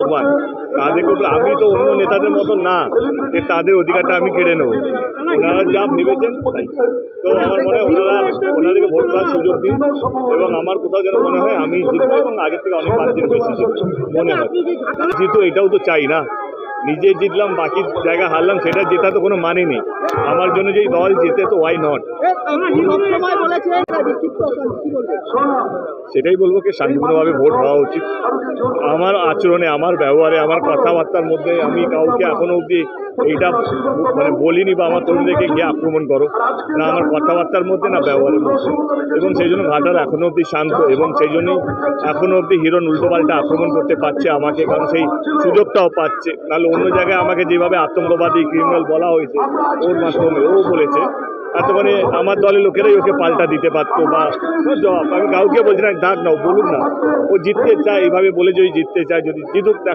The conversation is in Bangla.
ভগবান তাদেরকে আমি তো অন্য নেতাদের মতন না যে তাদের অধিকারটা আমি কেড়ে নেবো। ওনারা যা ভেবেছেন তাই। তো আমার মনে হয় ওনাদেরকে ভোট করার সুযোগ দিন এবং আমার কোথাও যেন মনে হয় আমি জিতবো এবং আগের থেকে অনেক মার্জিন বেশি জিতবো মনে হয়। জিতো এটাও তো চাই না, নিজে জিতলাম বাকি জায়গা হারলাম সেটা জেতা তো কোনো মানে নেই। আমার জন্য যেই দল জেতে তো ওয়াই নট। সেটাই বলবো কি শান্তিপূর্ণভাবে ভোট হওয়া উচিত। আমার আচরণে, আমার ব্যবহারে, আমার কথাবার্তার মধ্যে আমি কাউকে এখনো অবধি এইটা মানে বলিনি বা আমার কর্মীদেরকে গিয়ে আক্রমণ করো না, আমার কথাবার্তার মধ্যে না ব্যবহারের মধ্যে। এবং সেই জন্য ঘাটাল এখনো অবধি শান্ত এবং সেই জন্যই এখনো অবধি হিরণ উল্টোপাল্টা আক্রমণ করতে পারছে আমাকে, কারণ সেই সুযোগটাও পাচ্ছে। নাহলে অন্য জায়গায় আমাকে যেভাবে আতঙ্কবাদী ক্রিমিনাল বলা হয়েছে ওর মাধ্যমে ও বলেছে এতক্ষণে আমার দলের লোকেরাই ওকে পাল্টা দিতে পারতো বা জবাব আমি কাউকে বলছি না ডাক নাও বলুন না, ও জিততে চায় এইভাবে বলে যদি জিততে চায়, যদি জিতুক।